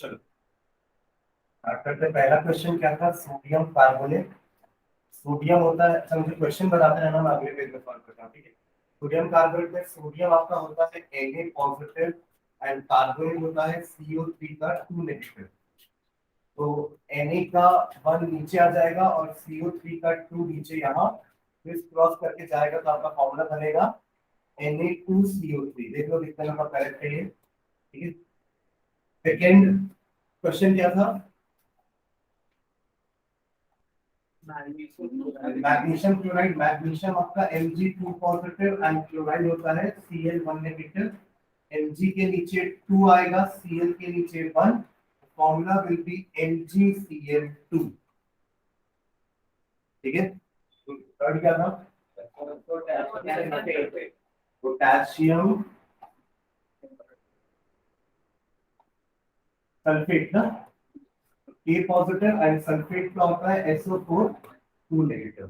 चलो स्टार्ट करते हैं। पहला क्वेश्चन क्या था? Sodium carbonate. सोडियम होता है, अच्छा मुझे क्वेश्चन बताते रहना, मैं अगले पेज में सॉल्व करता हूँ, ठीक है। सोडियम कार्बोनेट में सोडियम आपका होता है Na पॉजिटिव एंड कार्बोनेट होता है CO3 का 2 नेगेटिव। तो Na का 1 नीचे आ जाएगा और CO3 का 2 नीचे यहाँ क्रॉस करके जाएगा, तो आपका फॉर्मूला बनेगा Na2CO3। देख लो कितना नंबर करेक्ट है ये, ठीक है। सेकेंड क्वेश्चन क्या था? Magnesium chloride. मैग्नीशियम आपका Mg2 पॉजिटिव एंड क्लोराइड होता है Cl1 नेगेटिव। Mg के नीचे 2 आएगा, Cl के नीचे 1। फॉर्मूला विल बी MgCl2, ठीक है। थर्ड क्या था? पोटेशियम सल्फेट ना, K पॉजिटिव एंड सल्फेट का होता है SO4 2 नेगेटिव।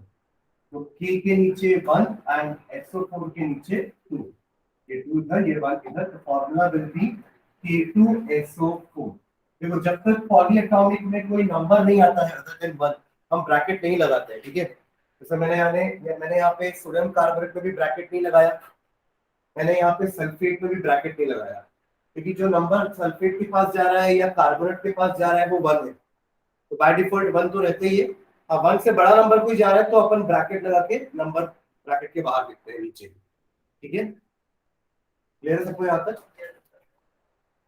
तो K के नीचे 1 एंड SO4 के नीचे 2। ये 2 इधर, ये 1 इधर, तो फॉर्मूला विल बी K2SO4। देखो जब तक पॉलीएटॉमिक में कोई नंबर नहीं आता है अदर देन 1, हम ब्रैकेट नहीं लगाते हैं, ठीक है। जैसे मैंने यहाँ पे सोडियम कार्बोनेट में भी ब्रैकेट नहीं लगाया, मैंने यहाँ पे सल्फेट में भी ब्रैकेट नहीं लगाया, क्योंकि जो नंबर सल्फेट के पास जा रहा है या कार्बोनेट के पास जा रहा है वो 1 है, तो बाय डिफॉल्ट 1 तो रहते ही है। अब 1 से बड़ा नंबर कोई जा रहा है तो अपन ब्रैकेट लगा के नंबर ब्रैकेट के बाहर लिखते हैं नीचे, ठीक है। क्लियर है सबको यहाँ तक?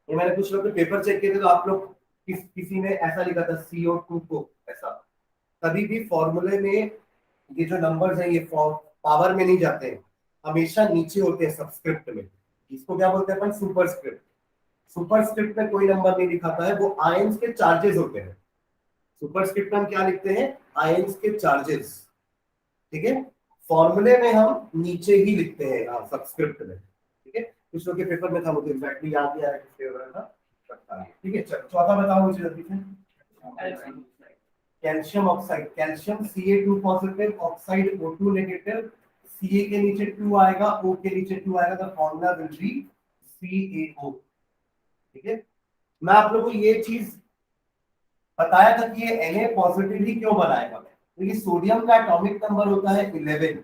ये मैंने कुछ लोग के पेपर चेक किए थे, तो आप लोग किसी ने ऐसा लिखा था CO2 को ऐसा। कभी भी फॉर्मूले में ये जो नंबर्स है ये पावर में नहीं जाते हैं, हमेशा नीचे होते हैं सबस्क्रिप्ट में। इसको क्या बोलते हैं अपन? सुपरस्क्रिप्ट। सुपरस्क्रिप्ट में कोई नंबर नहीं दिखाता है, वो आयंस के चार्जेस होते हैं। सुपरस्क्रिप्ट में हम क्या लिखते हैं? आयंस के चार्जेस, ठीक है। फॉर्मूले में हम नीचे ही लिखते हैं, हाँ सबस्क्रिप्ट में, ठीक है। कुछ लोग के पेपर में था, मुझे एग्जैक्टली याद नहीं आ रहा किसके हो रहा था, ठीक है। चलो चौथा बताओ मुझे जल्दी से। Calcium oxide. Calcium Ca2 positive, oxide O2 negative. Ca के नीचे 2 आएगा, O के नीचे 2 आएगा, तो फॉर्मूला विल बी CaO, ठीक है। मैं आप लोगों को ये चीज बताया था कि ये Na पॉजिटिव ही क्यों बनाएगा, क्योंकि सोडियम का एटॉमिक नंबर होता है 11,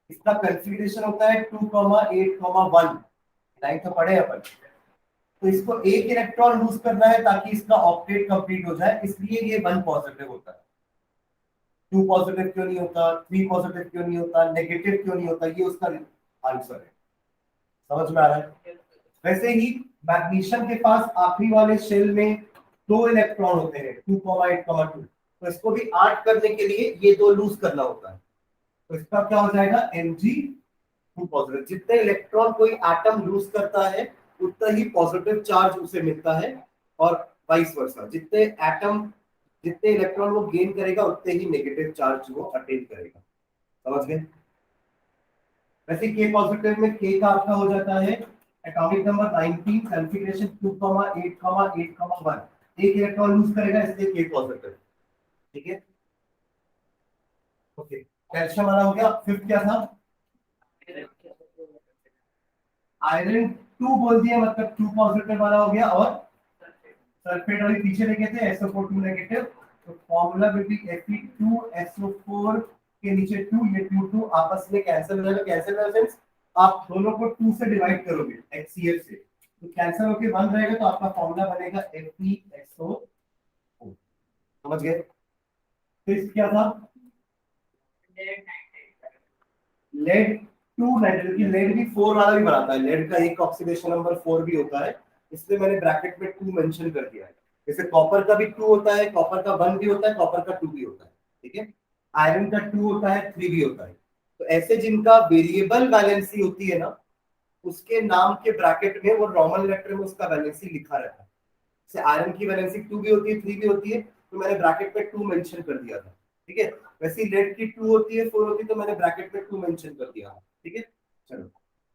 इसका कंफिगरेशन होता है 2,8,1। लाइन तो पढ़े अपन, तो इसको एक इलेक्ट्रॉन लूज करना है ताकि इसका ऑक्टेट कंप्लीट हो जाए, इसलिए ये 1 पॉजिटिव होता है। 2 पॉजिटिव क्यों नहीं होता, 3 पॉजिटिव क्यों नहीं होता, नेगेटिव क्यों नहीं होता, ये उसका आंसर है। समझ में आ रहा है? वैसे ही मैग्नीशियम के पास आखिरी वाले शेल में 2 इलेक्ट्रॉन होते हैं 2,8,2, तो इसको भी 8 करने के लिए ये 2 लूज करना होता है, तो इसका क्या हो जाएगा? Mg2 positive. जितने इलेक्ट्रॉन कोई एटम लूज करता है उतना ही पॉजिटिव चार्ज उसे मिलता है, और वाइस वर्सा, जितने इलेक्ट्रॉन वो गेन करेगा उतने ही नेगेटिव चार्ज वो अटेन करेगा। समझ गए? वैसे K पॉजिटिव में K का आपका हो जाता है एटॉमिक नंबर 19, कॉन्फ़िगरेशन 2,8,8,1। एक इलेक्ट्रॉन लूज करेगा इसलिए K पॉजिटिव, ठीक है। ओके, कैल्शियम वाला हो गया। फिफ्थ क्या था? आयरन 2 बोल दिया, मतलब 2 पॉजिटिव वाला हो गया, और सल्फेट वाली पीछे लेके थे SO4 2 नेगेटिव, तो फॉर्मूला विल बी Fe2SO4 के नीचे 2, ये 2 आपस में कैंसिल हो जाएगा। कैंसिल हो सेंस आप दोनों को 2 से डिवाइड करोगे HCl से, तो कैंसिल होके 1 रहेगा, तो आपका फॉर्मूला बनेगा FeSO4। समझ गए? फिर क्या था? लेड 2 नाइट्रोजन की, लेड भी 4 वाला भी बनाता है, लेड का एक ऑक्सीडेशन नंबर 4 भी होता है, इसलिए मैंने ब्रैकेट में 2 मेंशन कर दिया है। जैसे कॉपर का भी 2 होता है, कॉपर का 1 भी होता है, कॉपर का 2 भी होता है, ठीक है। आयरन का 2 होता है, 3 भी होता है। तो ऐसे जिनका वेरिएबल वैलेंसी होती है ना, उसके नाम के ब्रैकेट में वो रोमन लेटर में उसका वैलेंसी लिखा रहता है। जैसे आयरन की वैलेंसी 2 भी होती है, 3 भी होती है, तो मैंने ब्रैकेट में 2 मेंशन कर दिया था, ठीक है। वैसे लेड की 2 होती है, 4 होती है, तो मैंने ब्रैकेट में 2 मेंशन कर दिया, ठीक है। चलो,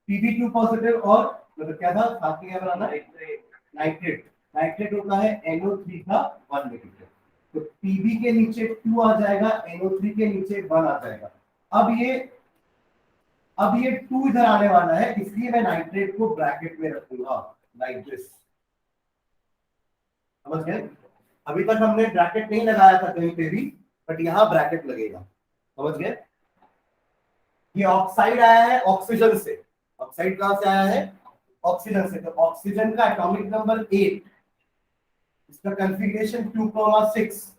Pb2 पॉजिटिव, और मतलब क्या था साथ में क्या बनाना? नाइट्रेट। नाइट्रेट होता है NO3 का 1 नेगेटिव, तो Pb के नीचे 2 आ जाएगा, NO3 के नीचे 1 आ जाएगा। अब ये 2 इधर आने वाला है, इसलिए मैं नाइट्रेट को ब्रैकेट में रखूंगा, नाइट्रेस। समझ गए? अभी तक हमने ब्रैकेट नहीं लगाया था कहीं पे भी, बट यहाँ ब्रैकेट लगेगा। समझ गए? ये ऑक्साइड आया है ऑक्सीजन से। ऑक्साइड कहां से आया है? ऑक्सीजन से। तो ऑक्सीजन का एटॉमिक नंबर 8, इसका कॉन्फ़िगरेशन 2,6।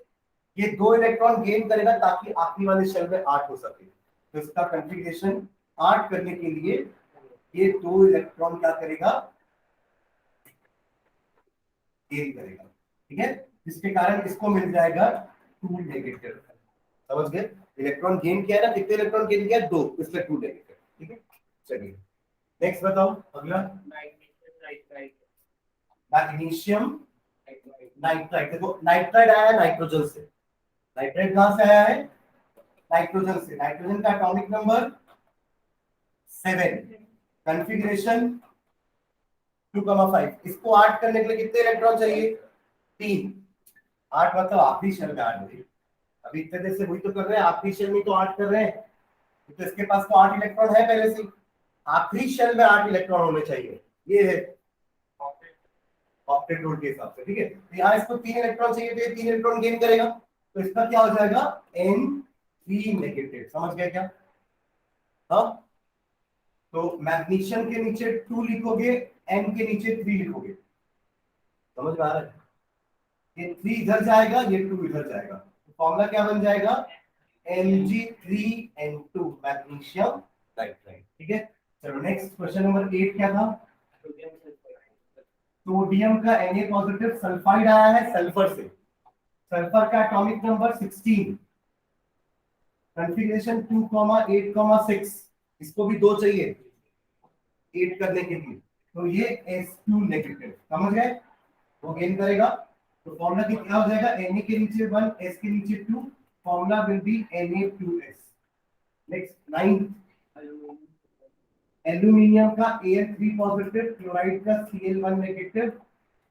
ये 2 इलेक्ट्रॉन गेन करेगा ताकि आखिरी वाले शेल में 8 हो सके। तो इसका कॉन्फ़िगरेशन 8 करने के लिए ये 2 इलेक्ट्रॉन क्या करेगा? गेन करेगा। ठीक है, जिसके कारण इसको मिल जाएगा 2 नेगेटिव। समझ गए? इलेक्ट्रॉन गेन किया है ना, कितने इलेक्ट्रॉन गेन किया? 2, इसलिए 2 नेगेटिव। ठीक है, चलिए नेक्स्ट बताओ अगला। Magnesium nitride. देखो नाइट्राइड आया है नाइट्रोजन से। नाइट्राइड कहां से आया है? नाइट्रोजन से। नाइट्रोजन का एटॉमिक नंबर 7, कॉन्फ़िगरेशन 2,5। इसको 8 करने के लिए कितने इलेक्ट्रॉन चाहिए? 3। 8 मतलब आखिरी शेल में 8 होगी। अभी इतने देर से वही तो कर रहे हैं, आखिरी शेल में तो 8 कर रहे हैं। तो इसके पास तो 8 इलेक्ट्रॉन है पहले से। आखिरी शेल में 8 इलेक्ट्रॉन होने चाहिए। ये है ऑक्टेट रूल के हिसाब से। ठीक है, तो यहाँ इसको 3 इलेक्ट्रॉन चाहिए, तो ये 3 इलेक्ट्रॉन गेन करेगा। तो इसका क्या हो जाएगा? N3 negative. समझ गए क्या? हाँ, तो मैग्नीशियम के नीचे 2 लिखोगे, N के नीचे 3 लिखोगे। समझ में आ रहा है? ये 3 इधर जाएगा, ये 2 इधर जाएगा। तो फॉर्मूला क्या बन जाएगा? Mg3N2 magnesium nitride. ठीक है, चलो नेक्स्ट क्वेश्चन नंबर 8 क्या था? सोडियम का Na पॉजिटिव सल्फाइड आया है सल्फर से। सल्फर का एटॉमिक नंबर 16, कॉन्फ़िगरेशन 2,8,6। इसको भी 2 चाहिए 8 करने के लिए। तो ये H2 नेगेटिव। समझ गए? वो गेन करेगा। तो फॉर्मूला क्या हो जाएगा? Na के नीचे 1, S के नीचे 2। Formula will be Na2S। Next 9, aluminium का Al3 पॉजिटिव, क्लोराइड का Cl1 नेगेटिव।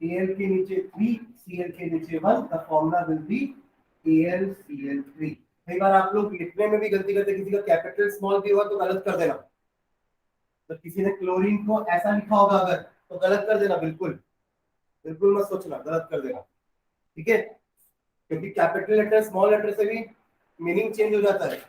Al के नीचे 3, Cl के नीचे 1। The formula will be AlCl3। कई बार आप लोग लिखने में भी गलती करते, किसी का कैपिटल स्मॉल भी हुआ तो गलत कर देना। तो किसी ने क्लोरीन को ऐसा लिखा होगा अगर, तो गलत कर देना। बिल्कुल बिल्कुल मत सोचना, गलत कर देना। ठीक है, क्योंकि कैपिटल लेटर स्मॉल लेटर से भी मीनिंग चेंज हो जाता है।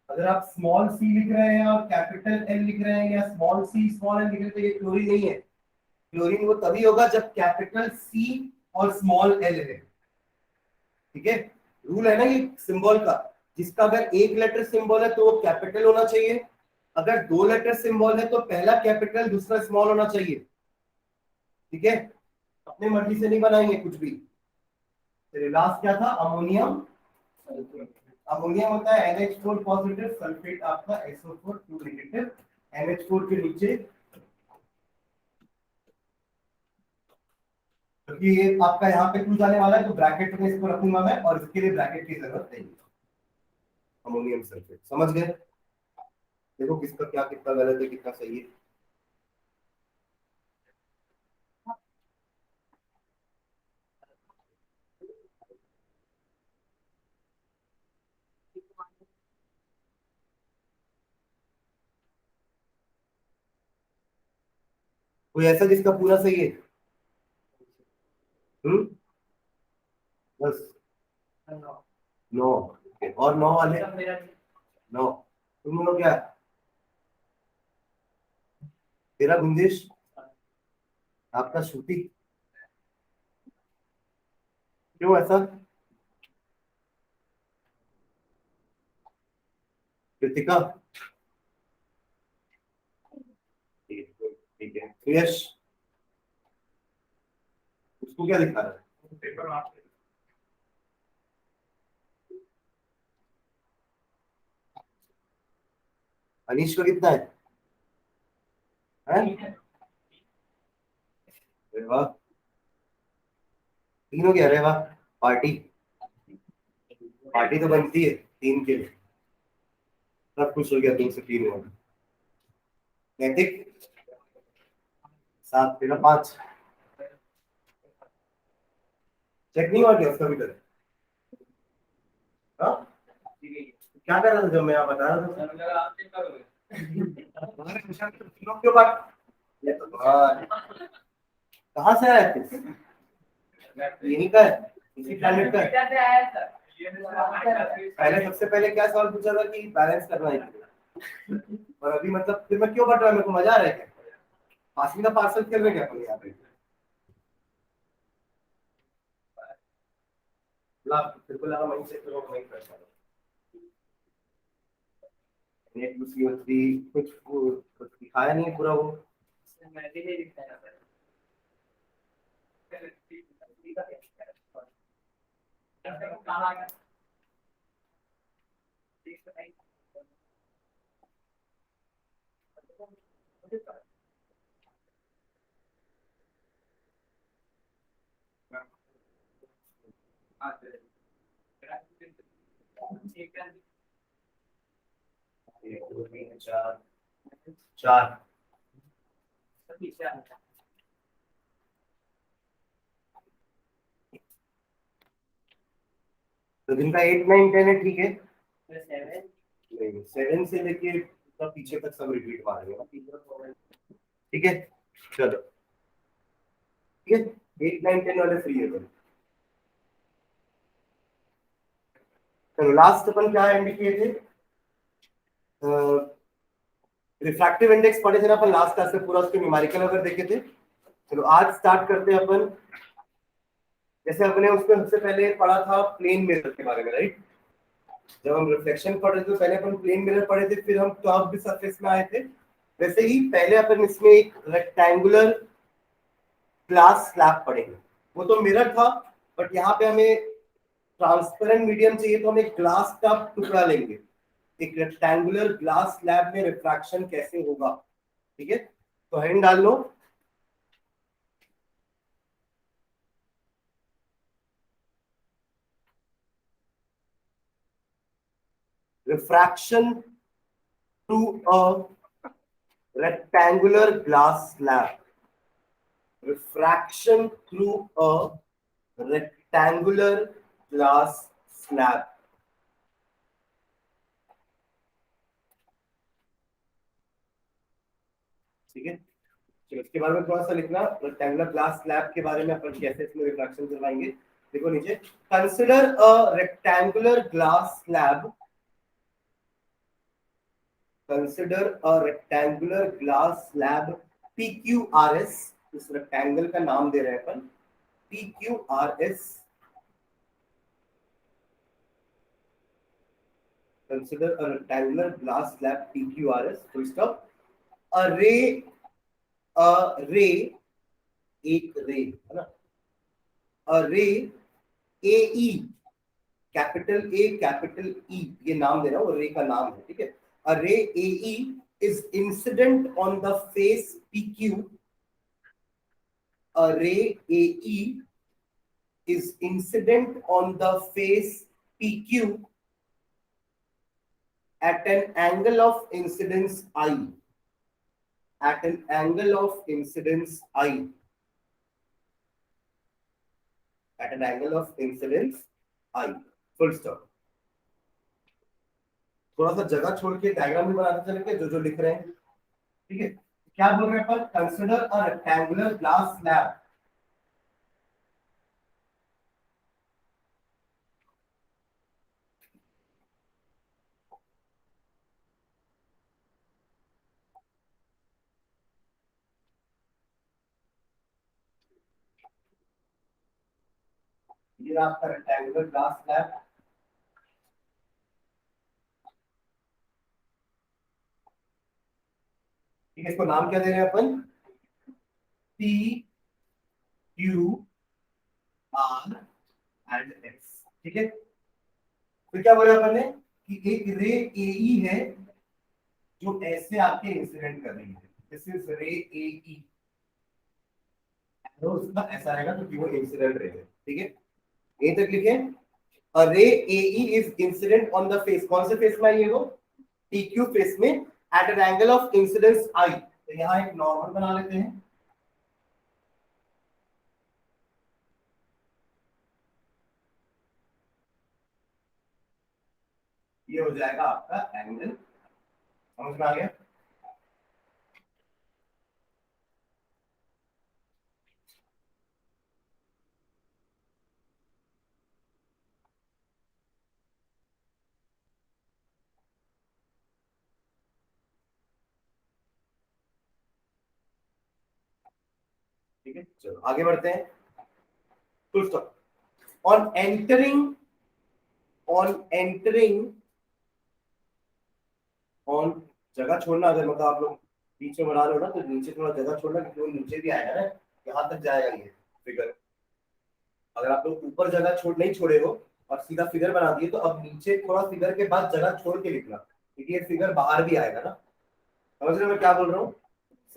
अगर आप स्मॉल सी लिख रहे हैं और कैपिटल एल लिख रहे हैं, या स्मॉल सी स्मॉल एल लिख रहे हैं, तो ये क्लोरीन नहीं है। क्लोरीन वो तभी होगा जब कैपिटल सी और स्मॉल एल है। ठीक है, रूल है ना ये सिंबल का। जिसका अगर एक लेटर सिंबल है तो वो कैपिटल होना चाहिए। अगर 2 लेटर सिंबल है तो पहला कैपिटल दूसरा स्मॉल होना चाहिए। ठीक है, अपनी मर्जी से नहीं बनाएंगे कुछ भी। चलिए लास्ट क्या था? अमोनियम। अमोनियम होता है NH4 पॉजिटिव, सल्फेट आपका SO4 2 नेगेटिव। NH4 के नीचे, क्योंकि ये आपका यहाँ पे 2 जाने वाला है, तो ब्रैकेट में इसको रखूंगा मैं, और इसके लिए ब्रैकेट की जरूरत नहीं है। Ammonium sulphate. समझ गए? देखो किसका क्या कितना गलत है, कितना सही है। कोई ऐसा जिसका पूरा सही है? हम्म, बस 9। और 9 वाले 9। तुम लोग क्या? तेरा गुंजेश, आपका श्रुति। क्यों ऐसा? कृतिका। ठीक है, यश, उसको क्या दिखा रहा है? अनीश का कितना है? हैं? अरे वाह, 3 हो गया। अरे वाह, पार्टी। पार्टी तो बनती है 3 के लिए। सब कुछ हो गया, 2 से 3 हो गया। नैतिक 7, तेरा 5। चेक नहीं हुआ क्या उसका भी कर? हाँ, क्या कर रहा था जब मैं यहाँ बता रहा था? तुम्हारे निशान पे तीनों क्यों बात? ये तो कहाँ से आया तू? यही का है, इसी प्लैनेट का है। पहले सबसे पहले क्या सवाल पूछा था कि बैलेंस करना है, और अभी मतलब फिर मैं क्यों बट रहा है, मेरे को मजा आ रहा है क्या? पासिंग द पार्सल खेल रहे क्या अपन यहाँ पे? फिर को लगा वहीं से फिर वहीं करता नेट CO3 कुछ दिखाया नहीं है पूरा वो। एक, दो, तीन, चार, चार। तो दिन का 8, 9, 10 है, ठीक है। नहीं, 7 से लेके तब पीछे तक सब रिपीट मारेंगे। ठीक है, चलो। ठीक है, 8, 9, 10 वाले फ्री है तो। चलो लास्ट अपन क्या एंड किए थे? रिफ्रैक्टिव इंडेक्स पढ़े थे ना अपन लास्ट क्लास में, पूरा उसके न्यूमेरिकल अगर देखे थे। चलो आज स्टार्ट करते हैं अपन। जैसे अपने उसमें सबसे पहले पढ़ा था प्लेन मिरर के बारे में, राइट? जब हम रिफ्लेक्शन पढ़ रहे थे तो पहले अपन प्लेन मिरर पढ़े थे, फिर हम कर्व्ड सरफेस में आए थे। वैसे ही पहले अपन इसमें एक रेक्टेंगुलर ग्लास स्लैब पढ़ेंगे। वो तो मिरर था, बट यहाँ पे हमें ट्रांसपेरेंट मीडियम चाहिए, तो हम एक ग्लास का टुकड़ा लेंगे। एक रेक्टेंगुलर ग्लास स्लैब में रिफ्रैक्शन कैसे होगा, ठीक है? तो हेडिंग डाल लो, refraction through a rectangular glass slab. Refraction through a rectangular glass slab. ठीक है, चलो इसके बारे में थोड़ा सा लिखना। रेक्टेंगुलर ग्लास स्लैब के बारे में अपन कैसे इसमें रिफ्रैक्शन करवाएंगे। देखो नीचे, consider a rectangular glass slab. Consider a rectangular glass slab PQRS। इस रेक्टेंगल का नाम दे रहे हैं अपन PQRS। Consider a rectangular glass slab PQRS, full stop. A ray, a ray, एक रे है ना? A ray AE, capital A capital E, ये नाम दे रहा हूँ, रे का नाम है, ठीक है? A ray AE is incident on the face PQ. A ray AE is incident on the face PQ at an angle of incidence I. At an angle of incidence I. At an angle of incidence I. Full stop. थोड़ा सा जगह छोड़ के diagram भी बनाते चलेंगे जो जो लिख रहे हैं, ठीक है? क्या बोल रहे हैं अपन? Consider a rectangular glass slab. ये आपका रेक्टेंगुलर ग्लास स्लैब। ठीक है, इसको नाम क्या दे रहे हैं अपन? PQRS, ठीक है? फिर क्या बोला अपन ने कि एक रे AE है जो ऐसे आपके इंसिडेंट कर रही है। दिस इज रे AE। तो उसका ऐसा रहेगा क्योंकि वो इंसिडेंट रे है, ठीक है? यहीं तक लिखे। A ray AE is incident on the face। कौन से फेस में आई है वो? PQ फेस में at an angle of incidence I। तो यहाँ एक नॉर्मल बना लेते हैं। ये हो जाएगा आपका एंगल। समझ में आ गया? ठीक है, चलो आगे बढ़ते हैं। Full stop. On entering on जगह छोड़ना, अगर मतलब आप लोग बीच में बना रहे हो ना, तो नीचे थोड़ा जगह छोड़ना, क्योंकि वो नीचे भी आएगा ना, यहाँ तक जाएगा ये फिगर। अगर आप लोग ऊपर जगह नहीं छोड़े हो और सीधा फिगर बना दिए, तो अब नीचे थोड़ा फिगर के बाद जगह छोड़ के लिखना, क्योंकि ये फिगर बाहर भी आएगा ना। समझ रहे हो मैं क्या बोल रहा हूँ?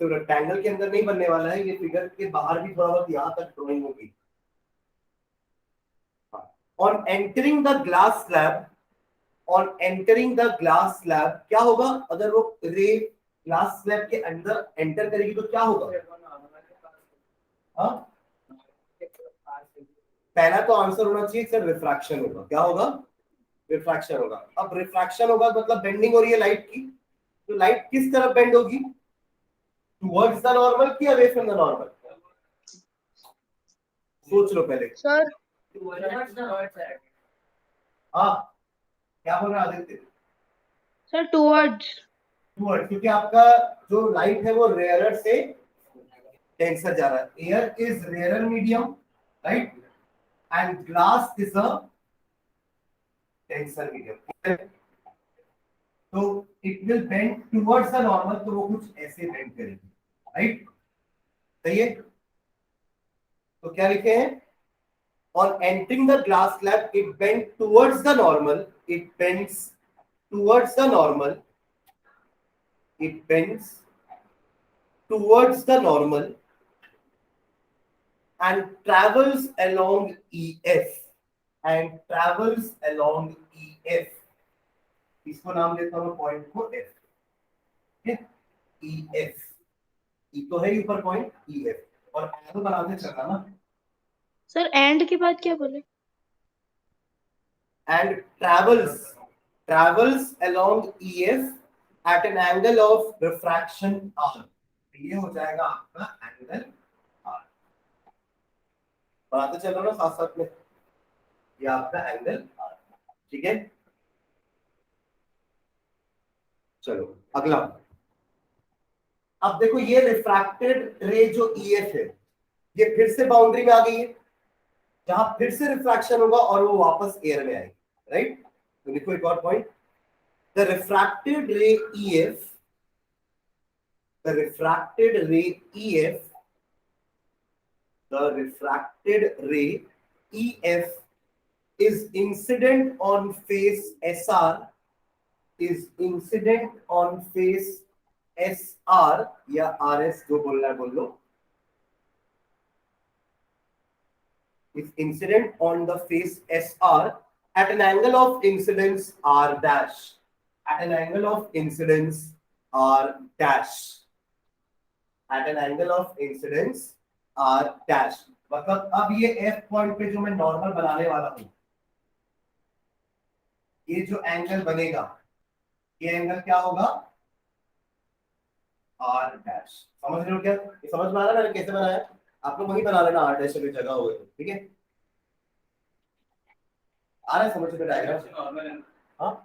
सिर्फ रेक्टेंगल के अंदर नहीं बनने वाला है, ये फिगर के बाहर भी थोड़ा बहुत यहाँ तक ड्राइंग होगी। On entering the glass slab, on entering the glass slab क्या होगा? अगर वो रे ग्लास स्लैब के अंदर एंटर करेगी तो क्या होगा? हाँ, पहला तो आंसर होना चाहिए सर, रिफ्रैक्शन होगा। क्या होगा? रिफ्रैक्शन होगा। अब रिफ्रैक्शन होगा मतलब बेंडिंग हो रही है लाइट की, तो लाइट किस तरफ बेंड होगी? टुवर्ड्स द नॉर्मल की अवे फ्रॉम द नॉर्मल? सोच लो पहले सर। हाँ, क्या बोल रहा है आदित्य? Sir towards. टुवर्ड्स, क्योंकि आपका जो लाइट है वो रेयरर से डेंसर जा रहा है। Air is rarer medium, right, and glass is a denser medium. तो it will bend towards the normal, तो वो कुछ ऐसे बेंड करेगी, राइट? सही है। तो क्या लिखे हैं? On entering the glass slab, it bends towards the normal. It bends towards the normal. It bends towards the normal and travels along EF. And travels along EF. इसको नाम देता हूँ पॉइंट को F. ठीक है? EF. ई तो है ऊपर पॉइंट EF, और एरो बनाते चलना ना। सर एंड के बाद क्या बोले? And travels along EF at an angle of refraction R. ये हो जाएगा आपका एंगल R। बनाते चल रहा ना साथ साथ में, ये आपका एंगल R। ठीक है, चलो अगला। अब देखो ये रिफ्रैक्टेड रे जो EF है, ये फिर से बाउंड्री में आ गई है, जहां फिर से रिफ्रैक्शन होगा और वो वापस एयर में आएगी, राइट? तो लिखो एक और पॉइंट, द रिफ्रैक्टेड रे EF, the refracted ray EF, the refracted ray EF is incident on face SR, is incident on face SR या RS जो बोलना है बोल लो, is incident on the face SR at an angle of incidence R dash, at an angle of incidence R dash, at an angle of incidence R dash। मतलब अब ये F point पे जो मैं नॉर्मल बनाने वाला हूं, ये जो एंगल बनेगा, ये एंगल क्या होगा? R dash. समझ रहे हो क्या? ये समझ में आ रहा है मैंने कैसे बनाया? आप लोग वही बना लेना, R डैश अगर जगह हो तो, ठीक है? आ रहा है समझ में डायग्राम? हाँ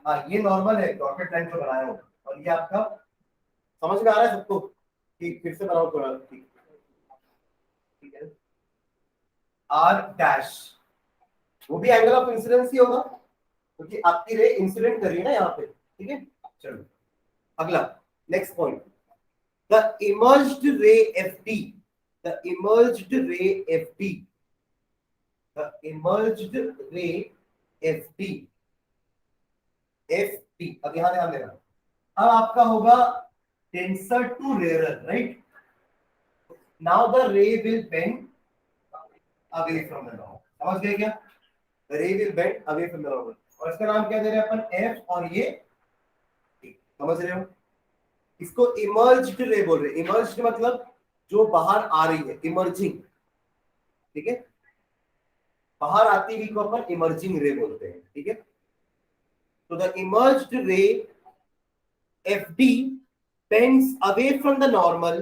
हाँ, ये नॉर्मल है, डॉटेड लाइन जो बनाया हूं, और ये आपका समझ में आ रहा है सबको? ठीक, फिर से बनाओ थोड़ा। ठीक, ठीक है। R डैश वो भी एंगल ऑफ इंसिडेंस ही होगा, क्योंकि आपकी रे इंसिडेंट कर रही है ना यहाँ पे, ठीक है? चलो अगला, नेक्स्ट पॉइंट, द इमर्ज्ड रे FD, द इमर्ज्ड रे FD, द इमर्ज्ड रे FD, FD। अब यहां ध्यान देना, अब आपका होगा denser to rarer, right? Now the ray will bend away from the normal. समझ गए क्या? The ray will bend away from the normal, और इसका नाम क्या दे रहे हैं अपन? F, और ये T। समझ रहे हो? इसको इमर्ज्ड रे बोल रहे हैं। इमर्ज्ड मतलब जो बाहर आ रही है, इमर्जिंग, ठीक है? बाहर आती हुई को अपन इमर्जिंग रे बोलते हैं, ठीक है? तो द इमर्ज्ड रे FD bends away from the normal,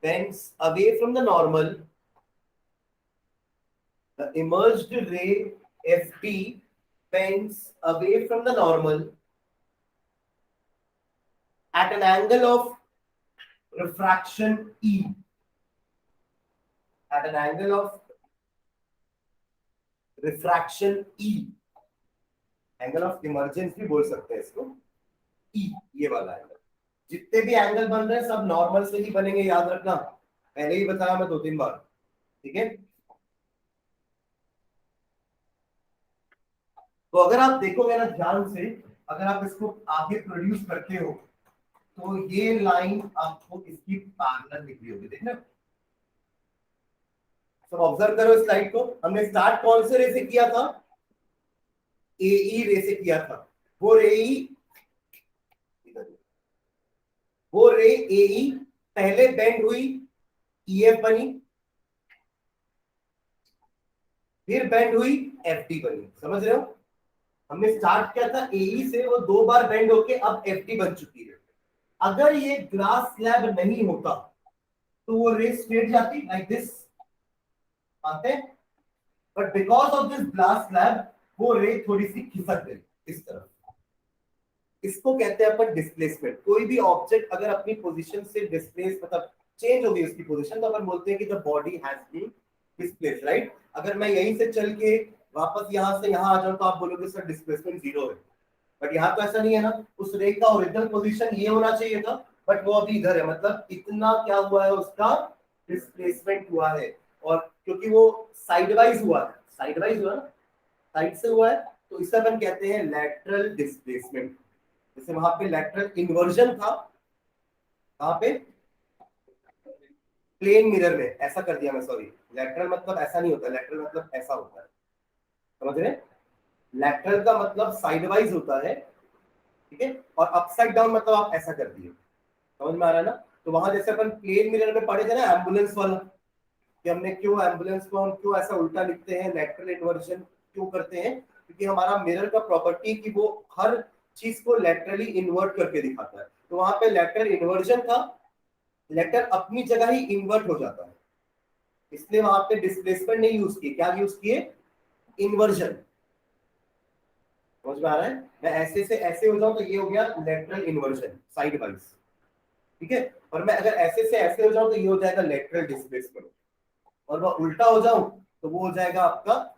bends away from the normal, the emerged ray FD bends away from the normal at an angle of refraction E, at an angle of refraction E, angle of emergence भी बोल सकते हैं इसको, ई, ये वाला angle. जितने भी angle बन रहे हैं सब नॉर्मल से ही बनेंगे, याद रखना, पहले ही बताया मैं 2-3 बार, ठीक है। तो अगर आप देखोगे ना ध्यान से, अगर आप इसको आगे प्रोड्यूस करते हो तो ये लाइन आपको इसकी पैरेलल दिख रही होगी, देखना। सब ऑब्जर्व करो इस लाइन को। हमने स्टार्ट कौन से रे से किया था? एई रे से किया था। वो रे एई पहले बेंड हुई, ईएफ बनी, फिर बेंड हुई, एफडी बनी। समझ रहे हो? हमने स्टार्ट किया था एई से, वो 2 बार बेंड होके अब एफडी बन चुकी है। अगर ये ग्लास स्लैब नहीं होता तो वो रे स्ट्रेट जाती लाइक दिस, आते, but because of this glass slab वो रे थोड़ी सी खिसक गई इस तरफ। इसको कहते हैं अपन डिस्प्लेसमेंट। कोई भी ऑब्जेक्ट अगर अपनी पोजीशन से डिस्प्लेस, मतलब चेंज हो गई उसकी पोजीशन, तो अपन बोलते हैं कि the body has been displace, right. अगर मैं यहीं से चल के वापस यहां से यहां आ जाऊं तो आप बोलोगे सर डिस्प्लेसमेंट 0 है, बट यहाँ तो ऐसा नहीं है ना। उस रे का ओरिजिनल पोजीशन ये होना चाहिए था, बट वो अभी इधर है, मतलब इतना क्या हुआ है, उसका डिस्प्लेसमेंट हुआ है। और क्योंकि वो साइडवाइज हुआ है, साइडवाइज हुआ ना, साइड से हुआ है, तो इसे अपन कहते हैं लैटरल डिस्प्लेसमेंट। जैसे वहां पे लैटरल इन्वर्जन था, कहां पे? प्लेन मिरर में ऐसा कर दिया मैं, सॉरी, लैटरल मतलब ऐसा नहीं होता, लैटरल मतलब ऐसा होता है, समझ रहे? लैटरल का मतलब साइडवाइज होता है, ठीक है, और अपसाइड डाउन मतलब आप ऐसा कर दिए। समझ में आ रहा है ना? तो वहां जैसे अपन प्लेन मिरर में पढ़े थे ना एम्बुलेंस वाला, कि हमने क्यों एम्बुलेंस को हम क्यों ऐसा उल्टा लिखते हैं, लेटरल इन्वर्जन क्यों करते हैं? क्योंकि हमारा मिरर का प्रॉपर्टी कि वो हर चीज को लेटरली इन्वर्ट करके दिखाता है। तो वहां पे लेटरल इन्वर्जन था, लेटर अपनी जगह ही इन्वर्ट हो जाता है, इसलिए वहां पे डिस्प्लेसमेंट नहीं यूज किए, क्या यूज किए? इन्वर्जन। समझ में आ रहा है? मैं ऐसे से ऐसे हो जाऊं तो ये हो गया लेटरल इन्वर्जन, साइड वाइज, ठीक है। और मैं अगर ऐसे से ऐसे हो जाऊं तो ये हो जाएगा लेटरल डिस्प्लेसमेंट, और वह उल्टा हो जाऊं तो वो हो जाएगा आपका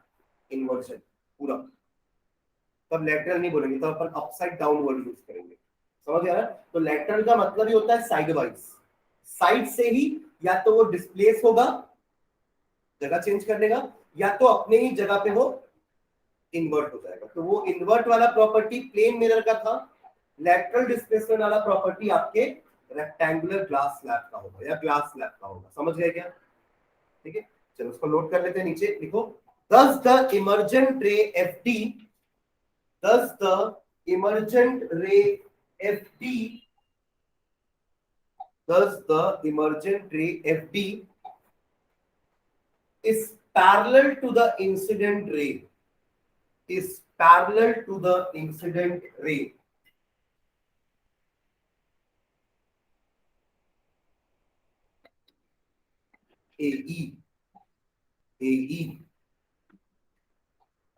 इन्वर्जन पूरा। तब लेटरल नहीं बोलेंगे, तब अपन अपसाइड डाउन वर्ड यूज करेंगे। समझ गया ना? तो लेटरल का मतलब ही होता है साइड वाइज, साइड से ही या तो वो डिस्प्लेस होगा, जगह चेंज कर लेगा, या तो अपने ही जगह पे वो इन्वर्ट हो जाएगा। तो वो इन्वर्ट वाला प्रॉपर्टी प्लेन मिरर का था, लेटरल डिस्प्लेसमेंट वाला प्रॉपर्टी आपके रेक्टेंगुलर ग्लास स्लैब का होगा या ग्लास स्लैब का होगा। समझ गए क्या? ठीक है, चलो उसको नोट कर लेते हैं। नीचे लिखो, thus the emergent ray FD, thus the emergent ray FD, thus the emergent ray FD is parallel to the incident ray, is parallel to the incident ray. AE, AE,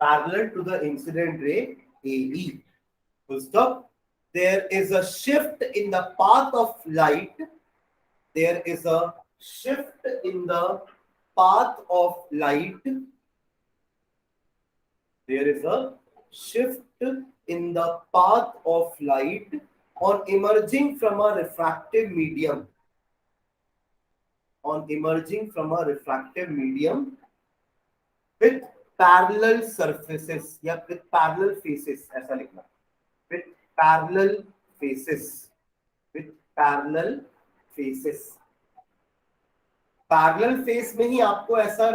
parallel to the incident ray AE. Full stop. There is a shift in the path of light. There is a shift in the path of light. There is a shift in the path of light on emerging from a refractive medium. On emerging from a refractive medium with parallel surfaces या with parallel faces, ऐसा लिखना, with parallel faces, with parallel faces. Parallel face में ही आपको ऐसा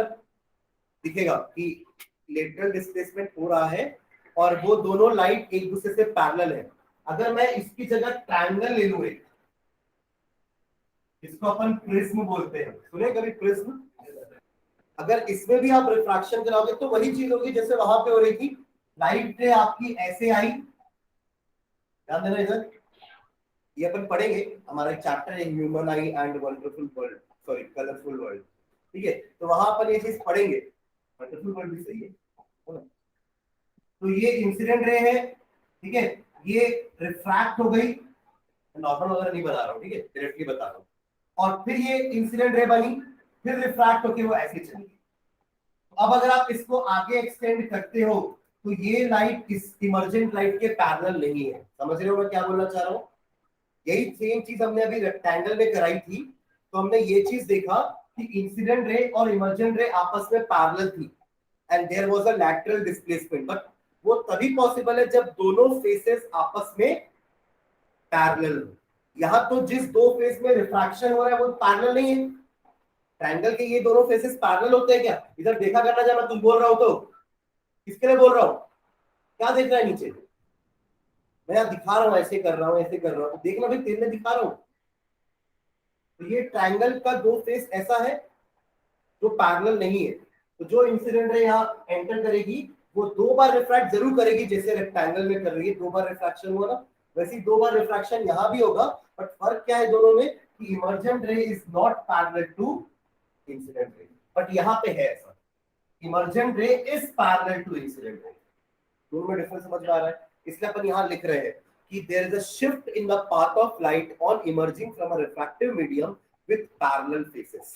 दिखेगा कि lateral displacement हो रहा है और वो दोनों लाइट एक दूसरे से पैरेलल है। अगर मैं इसकी जगह ट्रायंगल ले लूं, एक, इसको अपन प्रिज्म बोलते हैं, सुने कभी प्रिज्म? अगर इसमें भी आप रिफ्रैक्शन कराओगे तो वही चीज होगी जैसे वहां पे हो रही थी। लाइट रे आपकी ऐसे आई, ध्यान देना इधर, ये अपन पढ़ेंगे, हमारा एक चैप्टर है human I and wonderful world, sorry colourful world, ठीक है। तो वहां अपन ये चीज पढ़ेंगे, वंडरफुल वर्ल्ड भी सही है ना? तो ये इंसिडेंट रे है, ठीक है, ये रिफ्रैक्ट हो गई, नॉर्मल वगैरह नहीं बता रहा हूँ, ठीक है, डायरेक्टली बता रहा हूँ। और फिर ये इंसिडेंट रे बनी, फिर रिफ्रैक्ट होके वो ऐसे चलेगी। अब अगर आप इसको आगे एक्सटेंड करते हो तो ये लाइट इस इमर्जेंट लाइट के पैरेलल नहीं है। समझ रहे हो मैं क्या बोलना चाह रहा हूँ? यही सेम चीज हमने अभी रेक्टेंगल में कराई थी, तो हमने ये चीज देखा कि इंसिडेंट रे और इमर्जेंट रे आपस में पैरेलल थी and there was a lateral displacement, but वो तभी पॉसिबल है जब दोनों फेसेस आपस में पैरेलल हो। यहां तो जिस दो फेस में रिफ्रैक्शन हो रहा है वो पैरेलल नहीं है। ट्रायंगल के ये दोनों फेसेस पैरेलल होते हैं क्या? इधर देखा करना जब मैं कुछ बोल रहा हूं तो किसके लिए बोल रहा हूं? क्या देख रहा है नीचे? मैं यहाँ दिखा रहा हूँ, ऐसे कर रहा हूँ, ऐसे कर रहा हूँ, देखना भाई तेरे लिए दिखा रहा हूँ। तो ये ट्रायंगल का दो फेस ऐसा है जो पैरेलल नहीं है, तो जो इंसिडेंट रे यहाँ एंटर करेगी वो दो बार रिफ्रैक्ट जरूर करेगी, जैसे रेक्टेंगल में कर रही है, दो बार रिफ्रैक्शन हुआ ना, वैसे ही दो बार रिफ्रैक्शन यहाँ भी होगा। बट फर्क क्या है दोनों में कि emergent ray is not parallel to incident ray, but यहाँ पे है ऐसा, emergent ray is parallel to incident रे। दोनों में डिफरेंस समझ में आ रहा है? इसलिए अपन यहाँ लिख रहे हैं कि there is a shift in the path of light on emerging from a refractive medium with parallel faces.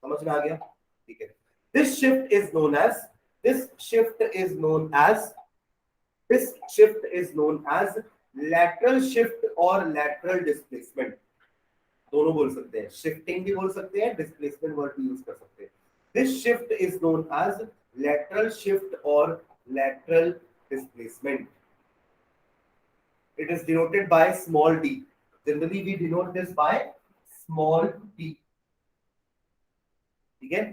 समझ में आ गया? ठीक है। This shift is known as this shift is known as this shift is known as lateral shift और lateral displacement. दोनों बोल सकते हैं, शिफ्टिंग भी बोल सकते हैं, डिस्प्लेसमेंट वर्ड भी यूज कर सकते हैं। This shift is known as lateral shift और lateral displacement. It is denoted by small d. Generally we denote this by small d. ठीक है?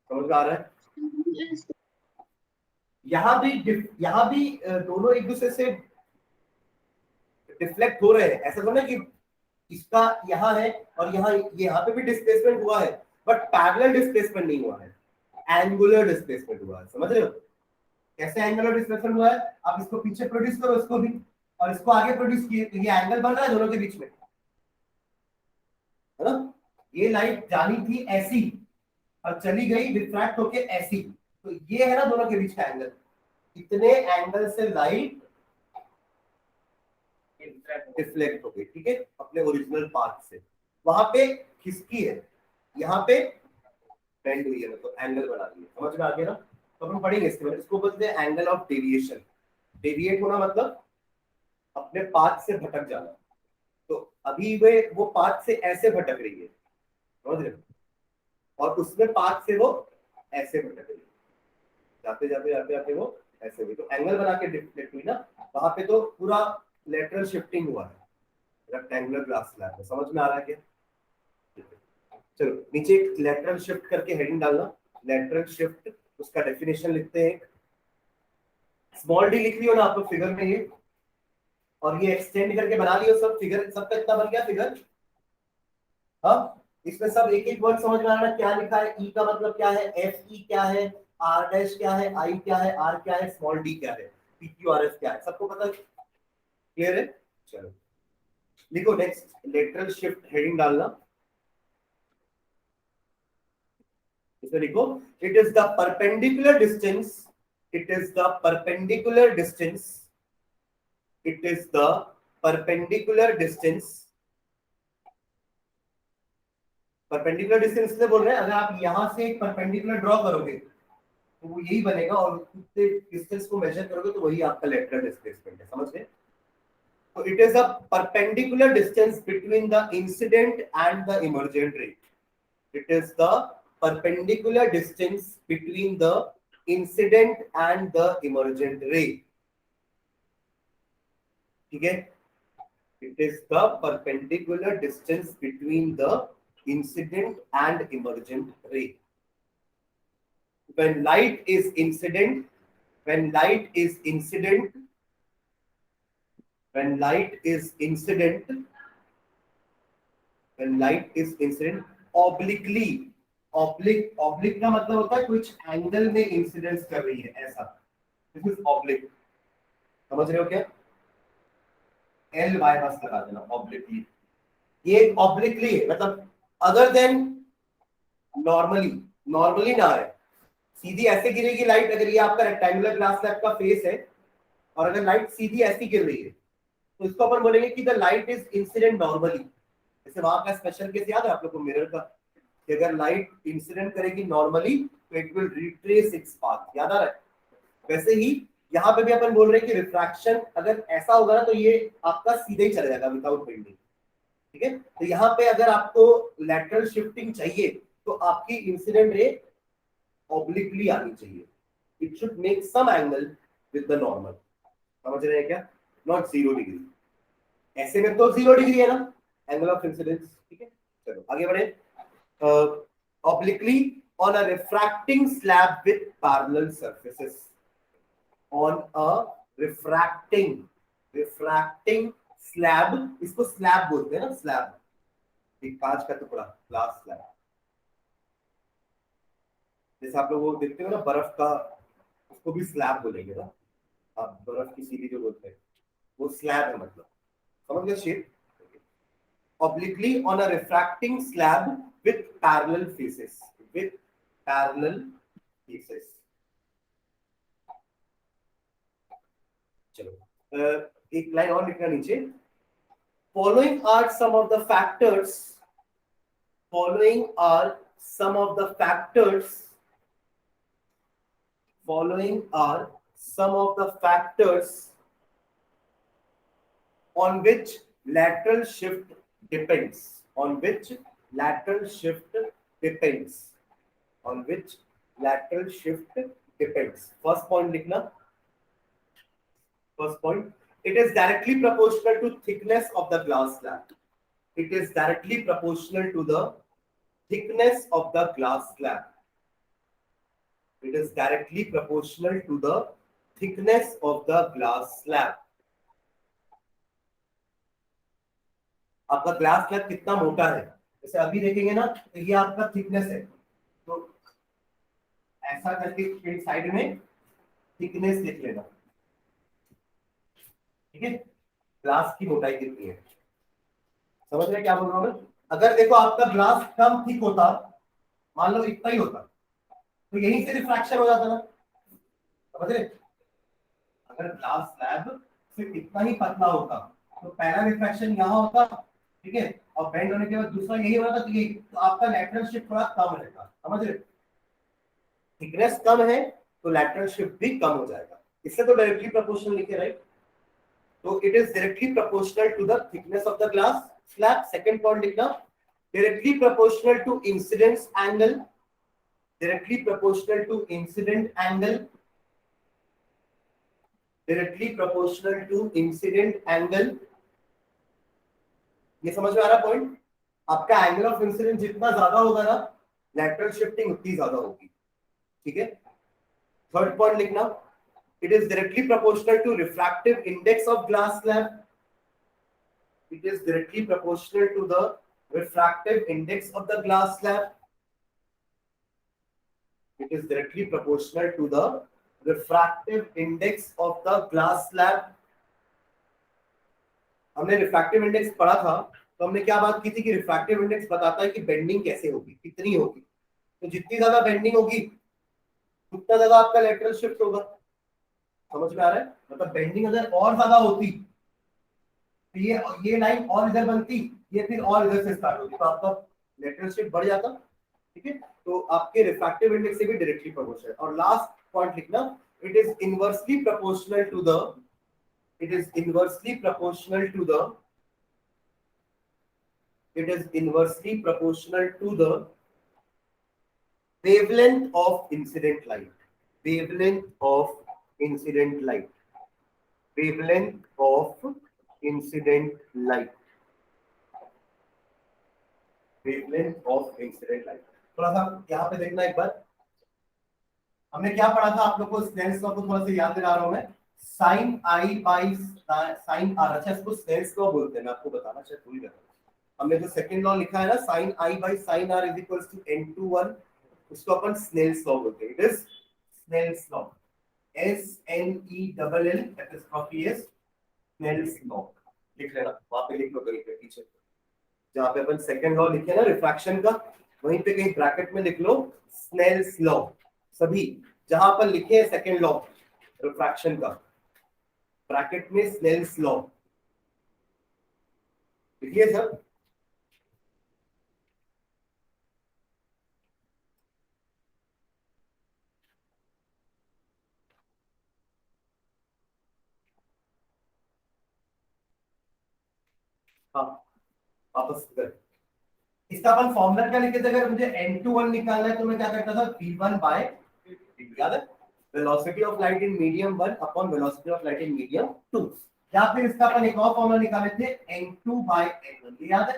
समझ में आ रहा है? यहां भी दोनों एक दूसरे से डिफ्लेक्ट हो रहे हैं। ऐसा तो ना कि इसका यहाँ है और यहाँ पे भी डिस्प्लेसमेंट हुआ है, बट पैरेलल डिस्प्लेसमेंट नहीं हुआ है, एंगुलर डिस्प्लेसमेंट हुआ है। समझ रहे हो कैसे एंगुलर डिस्प्लेसमेंट हुआ है? आप इसको पीछे प्रोड्यूस करो, इसको भी, और इसको आगे प्रोड्यूस किए, तो ये एंगल बन रहा है दोनों के बीच में, है ना? ये लाइट जानी थी ऐसी और चली गई रिफ्रैक्ट होके ऐसी, तो ये है ना दोनों के बीच का एंगल। इतने एंगल से लाइट डिफ्लेक्ट हो गई, ठीक है, अपने ओरिजिनल पाथ से। वहां पे खिसकी है, यहाँ पे बेंड हुई है, तो एंगल बना दिया। समझ में आ गया ना? तो अपन पढ़ेंगे इसके बाद। इसको बोलते हैं एंगल ऑफ डेविएशन। डेविएट होना मतलब अपने पाथ से भटक जाना। तो अभी वो पाथ से ऐसे भटक रही है, समझ रहे हो, और उसमें पाथ से वो ऐसे भटक रही है, जाते जाते जाते जाते वो ऐसे हुई, तो एंगल बना के डिफ्लेक्ट हुई ना। वहां पे तो पूरा लेटरल शिफ्टिंग हुआ है रेक्टेंगुलर ग्लास स्लैब में। समझ में आ रहा है क्या? चलो नीचे एक लेटरल शिफ्ट करके हेडिंग डालना, लेटरल शिफ्ट, उसका डेफिनेशन लिखते हैं। स्मॉल डी लिख लियो ना आप लोग फिगर में ये, और ये एक्सटेंड करके बना लियो सब फिगर। सबका इतना बन गया फिगर? हाँ, इसमें सब एक एक वर्ड समझ में आ रहा है क्या लिखा है? ई का मतलब क्या है, एफ ई क्या है, आर डैश क्या है, आई क्या है, आर क्या है, स्मॉल डी क्या है, पी क्यू आर एस क्या है, सबको पता? क्लियर है? चलो लिखो नेक्स्ट, लेटरल शिफ्ट हेडिंग डालना। इसमें लिखो it is the perpendicular distance, it is the perpendicular distance, it is the perpendicular distance. Perpendicular distance इसलिए बोल रहे हैं, अगर आप यहां से एक परपेंडिकुलर ड्रॉ करोगे तो वो यही बनेगा, और उतने डिस्टेंस को मेजर करोगे तो वही आपका लेटरल डिस्प्लेसमेंट है। समझ गए? तो it is a perpendicular distance between the incident and the emergent रे। It is the perpendicular distance between the incident and the emergent ray. ठीक है? It is the perpendicular distance between the incident and emergent ray. When light is incident, when light is incident, when light is incident, when light is incident obliquely, oblique का मतलब होता है कुछ angle में incidence कर रही है, ऐसा। This is oblique. समझ रहे हो क्या? एल वाई बस लगा देना, ऑब्लिकली। ये ऑब्लिकली है, मतलब अदर देन नॉर्मली, नॉर्मली ना है, सीधी ऐसे गिरेगी लाइट। अगर ये आपका रेक्टेंगुलर ग्लास स्लैब का फेस है और अगर लाइट सीधी ऐसी गिर रही है तो इसको अपन बोलेंगे कि the light is incident normally. जैसे वहां का स्पेशल केस याद है आप लोग को, मिरर का? कि अगर लाइट इंसिडेंट करेगी नॉर्मली तो it will retrace its path, याद आ रहा है? वैसे ही यहाँ पे भी अपन बोल रहे हैं कि रिफ्रैक्शन अगर ऐसा होगा ना तो ये आपका सीधे ही चला जाएगा विदाउट बेंडिंग, ठीक है? तो यहाँ पे अगर आपको लैटरल शिफ्टिंग चाहिए तो आपकी इंसिडेंट रे ऑब्लिकली आनी चाहिए, it should make some angle with the normal, समझ रहे हैं क्या? नॉट 0 डिग्री, ऐसे में तो 0 डिग्री है ना एंगल ऑफ इंसिडेंस, ठीक है? चलो आगे बढ़े। obliquely on a refracting slab with parallel surfaces, on a refracting slab, इसको स्लैब बोलते हैं ना, स्लैब, एक कांच का टुकड़ा, ग्लास स्लैब, जैसे आप लोग वो देखते हो ना बर्फ का, उसको भी स्लैब बोलेंगे ना आप, बर्फ की सीढ़ी जो बोलते हैं वो स्लैब है, मतलब समझ गए shape? obliquely on a refracting slab with parallel faces, with parallel faces। चलो एक लाइन और लिखना नीचे, following are some of the factors, following are some of the factors, following are some of the factors on which lateral shift depends, on which lateral shift depends, on which lateral shift depends। first point लिखना, first point, it is directly proportional to thickness of the glass slab, it is directly proportional to the thickness of the glass slab, it is directly proportional to the thickness of the glass slab। आपका glass slab कितना मोटा है, जैसे अभी देखेंगे ना तो ये आपका थिकनेस है, तो ऐसा करके साइड में थिकनेस लिख लेना, ठीक है? ग्लास की मोटाई कितनी है, समझ रहे क्या बोल रहा हूं मैं? अगर देखो आपका ग्लास कम थिक होता, मान लो इतना ही होता, तो यहीं से रिफ्रैक्शन हो जाता ना, समझ रहे? अगर ग्लास स्लैब सिर्फ इतना ही पतला होता तो पहला रिफ्रैक्शन यहाँ होता, ठीक है, और बेंड होने के बाद दूसरा यही होता, तो आपका लैटरल शिफ्ट थोड़ा कम रहता, समझ रहे? थिकनेस कम है तो लैटरल शिफ्ट भी कम हो जाएगा, इससे तो डायरेक्टली प्रोपोर्शनल लिखे, राइट? तो it is directly proportional to the thickness of the glass slab. Second point लिखना, directly proportional to incidence angle, directly proportional to incident angle, directly proportional to incident angle. ये समझ में आ रहा point? आपका angle of incidence जितना ज्यादा होगा ना लैटरल शिफ्टिंग उतनी ज्यादा होगी, ठीक है? थर्ड पॉइंट लिखना, it is directly proportional to refractive index of glass slab, it is directly proportional to the refractive index of the glass slab, it is directly proportional to the refractive index of the glass slab। हमने refractive index पढ़ा था, तो हमने क्या बात की थी कि रिफ्रैक्टिव इंडेक्स बताता है कि बेंडिंग कैसे होगी, कितनी होगी, तो जितनी ज्यादा बेंडिंग होगी उतना ज्यादा आपका लैटरल शिफ्ट होगा, समझ में आ रहा है? मतलब बेंडिंग अगर और ज्यादा होती तो ये लाइन और इधर बनती, ये फिर और इधर से स्टार्ट होती, तो आपका लैटरल शिफ्ट बढ़ जाता, ठीक है? तो आपके रिफ्रैक्टिव इंडेक्स से भी डायरेक्टली प्रोपोर्शनल। और लास्ट पॉइंट लिखना, it is inversely proportional to the, it is inversely proportional to the, it is inversely proportional to the wavelength of incident light, wavelength of incident light, wavelength of incident light, wavelength of incident light। थोड़ा सा यहाँ पे देखना एक बार, हमने क्या पढ़ा था आप लोग को, स्नेल्स लॉ को थोड़ा सा याद दिला रहा हूं मैं, sine i by sine r, अच्छा इसको स्नेल्स लॉ बोलते हैं, मैं आपको बताना शायद भूल गया, हमने जो सेकंड लॉ लिखा है ना, sine i by sine r is equals to n/1, उसको अपन स्नेल्स लॉ बोलते हैं, it is Snell's law, SNELL apostrophe S, Snell's law लिख लेना, वहां पे लिख लो कहीं पे पीछे, जहां पे अपन सेकंड लॉ लिखे ना रिफ्रैक्शन का, वहीं पे कहीं ब्रैकेट में लिख लो स्नेल्स लॉ, सभी जहां पर लिखे हैं सेकंड लॉ रिफ्रैक्शन का, ब्रैकेट में स्नेल्स लॉ लिखिए सर। हाँ वापस कर, इसका अपन फॉर्मूला क्या लिखे थे, अगर मुझे n21 निकालना है तो मैं क्या करता था, v1 बाय, याद है, velocity of light in medium 1 upon velocity of light in medium 2, या फिर इसका अपन एक और फॉर्मूला निकाले थे n2 बाय n1, ये याद है,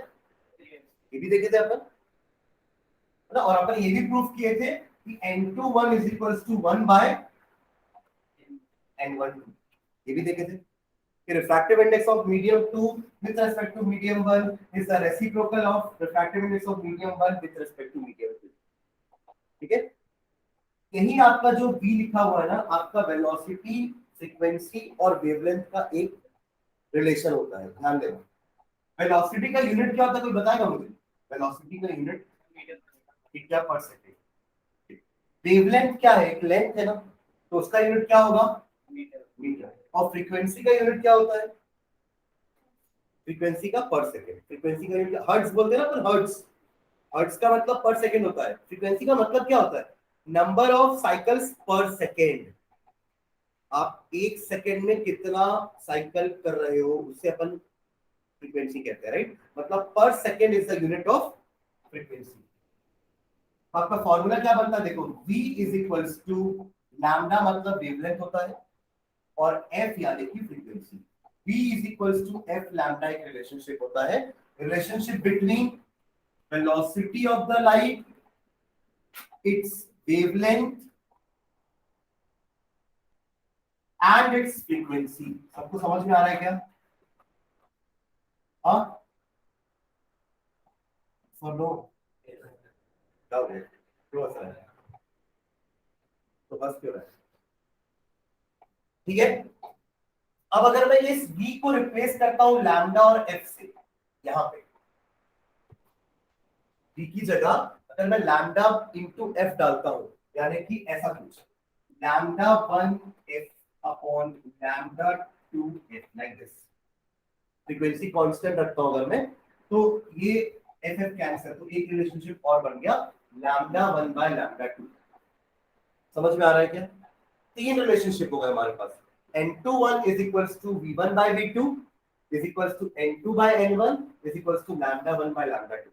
ये भी देखे थे अपन है ना, और अपन ये भी प्रूफ किए थे कि n21 is equals to 1 bye n12, ये भी देखे थे। The refractive index of medium 2 with respect to medium 1 is the reciprocal of refractive index of medium 1 with respect to medium 2, ठीक है। यही आपका जो v लिखा हुआ है ना, आपका वेलोसिटी, फ्रीक्वेंसी और वेवलेंथ का एक रिलेशन होता है, ध्यान देना। वेलोसिटी का यूनिट क्या होता है, कोई बताएगा मुझे, वेलोसिटी का यूनिट क्या पर सेकंड, वेवलेंथ क्या है, एक लेंथ है ना, तो उसका यूनिट क्या होगा, मीटर, और फ्रीक्वेंसी का यूनिट क्या होता है, फ्रीक्वेंसी का पर सेकंड, फ्रीक्वेंसी का यूनिट हर्ट्ज बोलते हैं ना अपन, हर्ट्ज, हर्ट्ज का मतलब पर सेकंड होता है, फ्रीक्वेंसी का मतलब क्या होता है, नंबर ऑफ साइकिल्स पर सेकंड, आप एक सेकंड में कितना साइकिल कर रहे हो उसे अपन फ्रीक्वेंसी कहते हैं, राइट, मतलब पर second is the unit of frequency. आपका फॉर्मूला क्या बनता है, देखो v is equals to lambda, मतलब वेवलेंथ होता है, और f यानी कि frequency, v is equals to f lambda, एक रिलेशनशिप होता है, relationship between velocity of the light, its wavelength and its frequency. सबको समझ में आ रहा है क्या, हाँ, नो, क्या हो गया, क्यों हंस रहा है, तो बस क्यों रहा है, ठीक है। अब अगर मैं इस v को रिप्लेस करता हूं लैम्डा और f से, यहां पे v की जगह अगर मैं लैम्डा इंटू f डालता हूं, यानी कि ऐसा कुछ, lambda 1 f upon lambda 2 f, like this, frequency constant रखता हूं अगर मैं, तो ये f f कैंसिल, तो एक रिलेशनशिप और बन गया, लैम्डा 1 बाय लैम्डा 2। समझ में आ रहा है क्या, तीन रिलेशनशिप हो गए हमारे पास, n21 is equals to v1 by v2 is equals to n2 by n1 is equals to lambda 1 by lambda 2।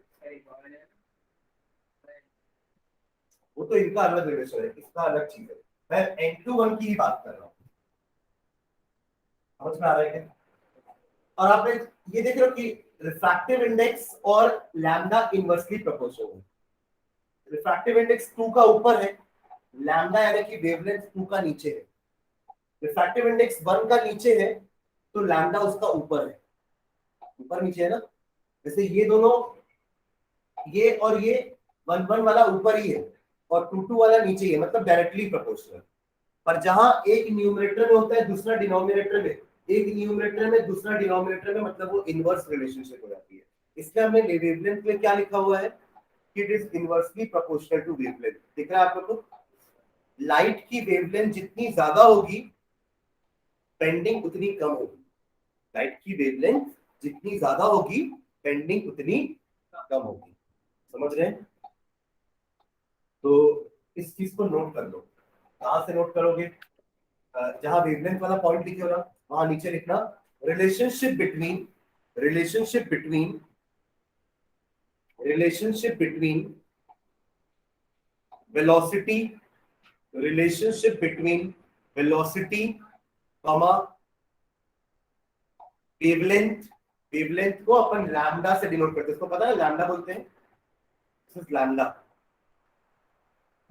वो तो इनका अलग रिलेशन है, इसका अलग चीज है, मैं n21 की ही बात कर रहा हूँ, समझ में आ रहा है क्या। और आपने ये देख रहे हो कि रिफ्रैक्टिव इंडेक्स और लैम्डा इनवर्सली प्रोपोर्शनल है, रिफ्रैक्टिव इंडेक्स 2 का ऊपर है, लैम्डा यानी कि वेवलेंथ 2 का नीचे है, रिफ्रैक्टिव इंडेक्स 1 का नीचे है तो लैम्डा उसका ऊपर है, ऊपर नीचे है ना, जैसे ये दोनों, ये और ये 1 1 वाला ऊपर ही है और 2 2 वाला नीचे ही है, मतलब डायरेक्टली प्रोपोर्शनल। पर जहां एक न्यूमरेटर में होता है दूसरा डिनोमिनेटर में, एक न्यूमरेटर में दूसरा डिनोमिनेटर में, मतलब वो इनवर्स रिलेशनशिप हो जाती है। इसलिए हमने वेवलेंथ में क्या लिखा हुआ है, it is inversely proportional to wavelength, दिख रहा है आप लोगों को, लाइट की वेवलेंथ जितनी ज्यादा होगी बेंडिंग उतनी कम होगी, लाइट की वेवलेंथ जितनी ज्यादा होगी बेंडिंग उतनी कम होगी, समझ रहे हैं। तो इस चीज को नोट कर लो, कहां से नोट करोगे, जहां वेवलेंथ वाला पॉइंट लिखे हो ना वहां नीचे लिखना, relationship between, relationship between, relationship between velocity, relationship between velocity comma wavelength, wavelength को अपन लैम्डा से डिनोट करते हैं, इसको पता है लैम्डा बोलते हैं, this is lambda,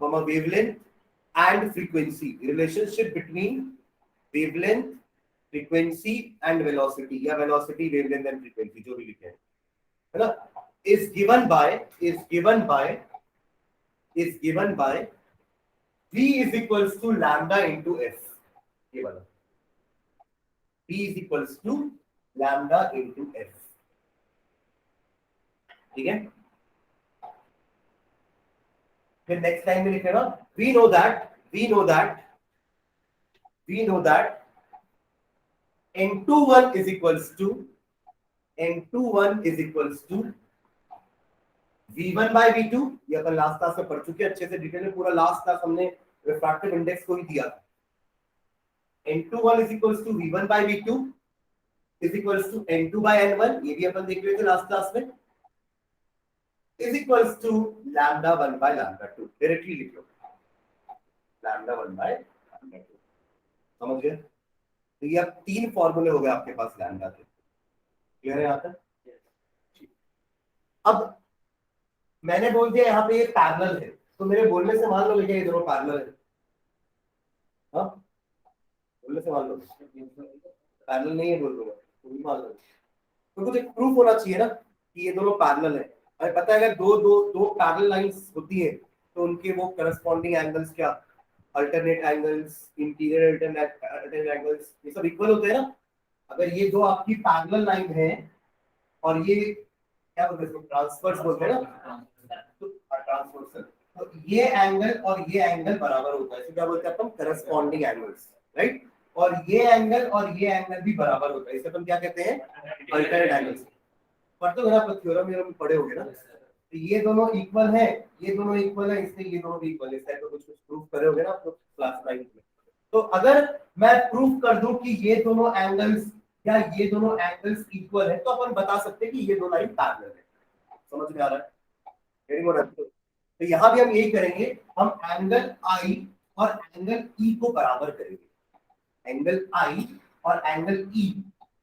comma wavelength and frequency, relationship between wavelength, frequency and velocity, या वेलोसिटी वेवलेंथ एंड फ्रीक्वेंसी जो भी लिखे हैं, है ना, is given by v is equals to lambda into f, ये वाला v is equals to lambda into f, ठीक है। फिर नेक्स्ट लाइन में लिखेगा, we know that n21 is equals to v1 by v2, ये अपन लास्ट क्लास में पढ़ चुके हैं अच्छे से डिटेल में, पूरा लास्ट क्लास हमने रिफ्रैक्टिव इंडेक्स को ही दिया था। n21 is equals to v1 by v2 is equals to n2 by n1, ये भी अपन देख रहे थे लास्ट क्लास में, is equals to lambda 1 by lambda 2, directly लिख लो लैम्डा 1 by लैम्डा 2, समझ गए? तो ये अब 3 फॉर्मूले हो गए आपके पास लैम्डा के, क्लियर है यहाँ तक? अब मैंने बोल दिया यहाँ पे ये पैरेलल है, तो मेरे बोलने से मान लो ये दोनों पैरेलल है, हाँ बोलने से मान लो पैरेलल नहीं है बोल दूंगा, तो भी मान लो, तो कुछ एक प्रूफ होना चाहिए ना कि ये दोनों पैरेलल है। अगर पता है अगर दो दो दो पैरेलल लाइंस होती है तो उनके वो करस्पॉन्डिंग एंगल्स क्या, alternate angles, interior alternate angles, ये सब इक्वल होते हैं ना। अगर ये दो आपकी पैरेलल लाइन है और ये क्या बोलते हैं, ट्रांसवर्स बोलते हैं ना, तो ट्रांसवर्सल, तो ये एंगल और ये एंगल बराबर होता है, इसे क्या बोलते हैं अपन, करस्पॉन्डिंग एंगल्स, राइट। और ये एंगल भी बराबर होता है, इसे अपन क्या कहते हैं, अल्टरनेट एंगल्स। पढ़ते हो ना आप थ्योरम में पढ़े होंगे ना, तो ये दोनों इक्वल है, ये दोनों इक्वल है, इसलिए ये दोनों भी इक्वल है, इस टाइप का कुछ कुछ प्रूफ करे होंगे ना आप लोग क्लास 9 में। तो अगर मैं प्रूफ कर दूं कि ये दोनों एंगल्स या ये दोनों एंगल्स इक्वल है, तो अपन बता सकते हैं कि ये दो लाइन पैरेलल है। समझ में आ रहा है? Very good. तो यहां भी हम यही करेंगे, हम एंगल आई और एंगल ई को बराबर करेंगे, एंगल आई और एंगल ई,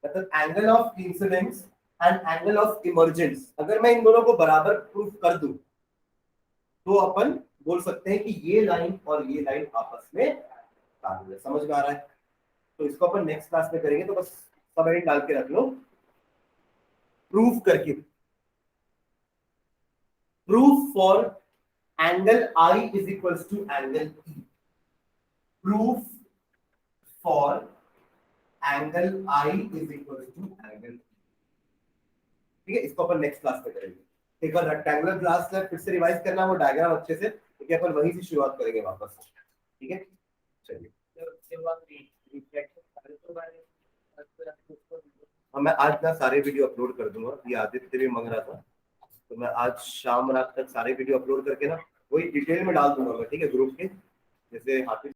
मतलब angle of incidence and angle of emergence, अगर मैं इन दोनों को बराबर प्रूफ कर दूं तो अपन बोल सकते हैं कि ये लाइन और ये लाइन आपस में पैरेलल है। समझ में आ रहा है? तो इसको अपन नेक्स्ट क्लास में करेंगे, तो बस सब एंड डाल के रख लो, प्रूफ करके, proof for angle I is equals to angle E, proof for angle I is equals to angle E, ठीक है? इसको अपन नेक्स्ट क्लास में करेंगे। एक बार रेक्टेंगुलर ग्लास है फिर से रिवाइज करना वो डायग्राम अच्छे से, क्योंकि अपन वहीं से शुरुआत करेंगे वापस, ठीक है? चलिए, मैं आज ना सारे वीडियो अपलोड कर दूंगा, ये आदित्य भी मांग रहा था, तो मैं आज शाम रात तक सारे वीडियो अपलोड करके ना वही डिटेल में डाल दूंगा मैं, ठीक है, ग्रुप के, जैसे हाफिज